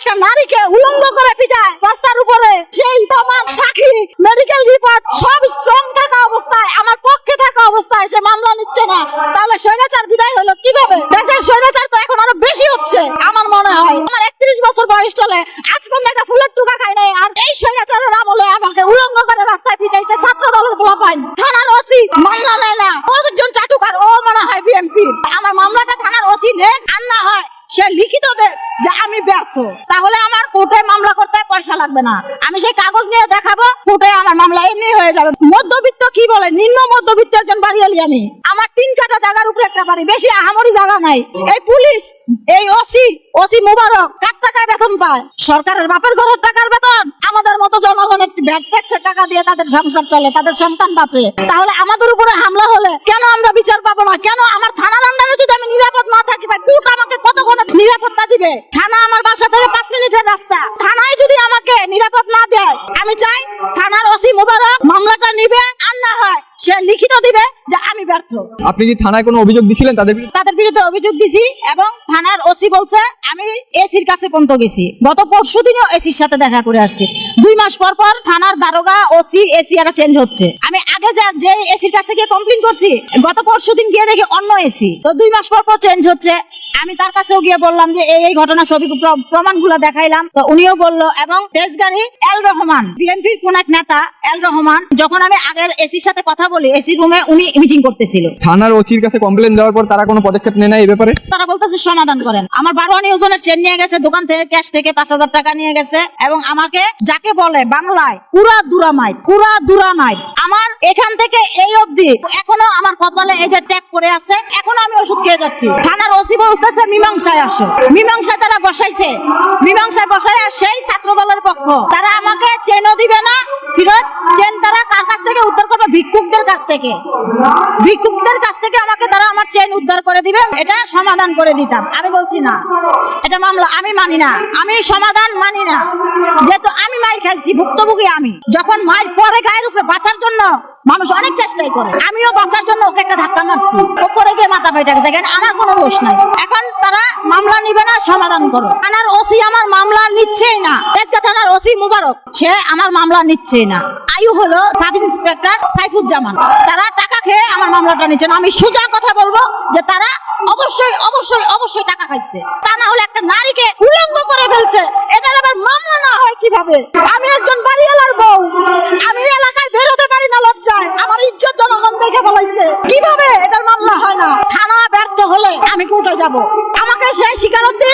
একটা নারীকে উলঙ্গ করে পিটায় রাস্তার উপরে, সেই প্রমাণ সাক্ষী মেডিকেল রিপোর্ট সব স্ট্রং থাকা অবস্থায়, আমার পক্ষে থাকা অবস্থায় সে মামলা নিচ্ছে না, তাহলে স্বৈরাচার বিদায় হলো কিভাবে? দেশের স্বৈরাচার তো এখন আরো বেশি হচ্ছে আমার মনে হয়। আমার 31 বছর বয়স চলে, আজ পর্যন্ত একটা ফুলের টুকা খাই নাই, আর এই স্বৈরাচারের আমলে আমাকে উলঙ্গ করে রাস্তায় পিটাইছে ছাত্র দলের পোলাপাইন। থানার ওসি মামলা নেয় না, কতজন চাটুকার, ও মনে হয় বিএনপি। আমার মামলাটা থানার ওসি নেক আর না হয় সে লিখিত দেখ যে আমি ব্যর্থ, তাহলে আমার কোর্টে মামলা করতে পয়সা লাগবে না, আমি সেই কাগজ নিয়ে দেখাবো, কোর্টে আমার মামলা এমনি হয়ে যাবে। মধ্যবিত্ত কি বলে, নিম্ন মধ্যবিত্ত একজন বাড়িয়ালি আমি, আমার 3 কাঠা জায়গার উপরে একটা বাড়ি, বেশি আহামরি জায়গা নাই। এই পুলিশ, এই ওসি মুবারক কার টাকায় বেতন পায়? সরকারের বাপের ঘরের টাকার বেতন। আমাদের মতো জনগণের ব্যাড ট্যাক্সের টাকা দিয়ে তাদের সংসার চলে, তাদের সন্তান বাঁচে। তাহলে আমাদের উপরে হামলা হলে কেন আমরা বিচার পাবো না? কেন আমার থানার আন্ডারে যদি আমি নিরাপদ না থাকি, ভাই কোর্ট আমাকে কত নিরাপত্তা দিবে? থানা আমার বাসা থেকে 5 মিনিটের রাস্তা, থানায় যদি আমাকে নিরাপদ না দেয়, আমি চাই থানার ওসি মুবারক মামলাটা নিবে, আর না হয় সে লিখিত দিবে যে আমি ব্যর্থ। আপনি কি থানায় কোনো অভিযোগ দিয়েছিলেন তাদের বিরুদ্ধে অভিযোগ দিছি, এবং থানার ওসি বলছে আমি এসির কাছে পর্যন্ত গেছি, গত পরশুদিনও এসির সাথে দেখা করে আসছি। 2 মাস পর পর থানার দারোগা ওসি এসি আর চেঞ্জ হচ্ছে। আমি আগে যে এসির কাছে গিয়ে কমপ্লেইন করছি, গত পরশুদিন গিয়ে দেখি অন্য এসি, তো 2 মাস পর পর চেঞ্জ হচ্ছে। আমি তার কাছেও গিয়ে বললাম যে এই ঘটনা ছবি প্রমাণগুলো দেখাইলাম, তো উনিও বললো। এবং তেজগাড়ি এল রহমান, বিএনপির কোন এক নেতা এল রহমান, যখন আমি আগের এসির সাথে কথা বলি, এসি রুমে উনি মিটিং করতেছিল। থানার ওসির কাছে কমপ্লেইন দেওয়ার পর তারা কোনো পদক্ষেপ নেয় না এই ব্যাপারে? তারা বলতেছে সমাধান করেন। আমার 12 ওজনের চেন নিয়ে গেছে, দোকান থেকে ক্যাশ থেকে 5000 টাকা নিয়ে গেছে, এবং আমাকে যাকে বলে বাংলায় পুরা দুরামাইট, আমার এখান থেকে এই অবধি এখনো আমার কপালে এই যে ট্যাগ করে আছে, এখনো আমি ওষুধ খেয়ে যাচ্ছি। থানার ওসি বলতেছে মীমাংসায় আসো, মীমাংসায় তারা বসাইছে, মীমাংসায় বসায় সেই ছাত্র দলের পক্ষ, তারা আমাকে চেনও দিবে না ফিরত। চেন তারা কার কাছ থেকে উদ্ধার করবে? ভিক্ষুকদের কাছ থেকে। ভিক্ষুকদের কাছ থেকে আমাকে তারা আমার চেন উদ্ধার করে দিবে, এটা সমাধান করে দিতাম। আমি বলছি না, এটা মামলা আমি মানি না, আমি সমাধান মানি না, যেহেতু আমি মাইর খাইছি, ভুক্তভোগী আমি। যখন মাইর পরে গায়ের উপরে বাঁচার জন্য মানুষ অনেক চেষ্টাই করে, আমিও বাঁচার জন্য ওকে একটা ধাক্কা মারছি, ও পরে গিয়ে মাথা ফাইটা গেছে, কারণ আমার কোনো দোষ নাই। এখন তারা মামলা নিবে না, সমাধান করো। থানার ওসি আমার মামলা নিচ্ছেই না, তেজগাঁ থানার ওসি মুবারক সে আমার মামলা নিচ্ছেই না। আয়ু হলো সাব ইন্সপেক্টর সাইফুজ্জামান, তারা টাকা খেয়ে আমার মামলাটা নিচ্ছে না। আমি সোজা কথা বলবো যে তারা অবশ্যই টাকা খাইছে, তা না হলে একটা নারীকে উলঙ্গ করে ফেলছে, এটার আবার মামলা না হয় কিভাবে? আমি একজন বাড়িওয়ালার বউ, আমি এলাকায় বেরোতে পারি না লজ্জায়, আমার ইজ্জত জনগণ দেখে ফেলাইছে, কিভাবে এটার মামলা হয় না? থানা ব্যর্থ হলে আমি কোর্টে যাব, আমাকে সেই স্বীকারোক্তি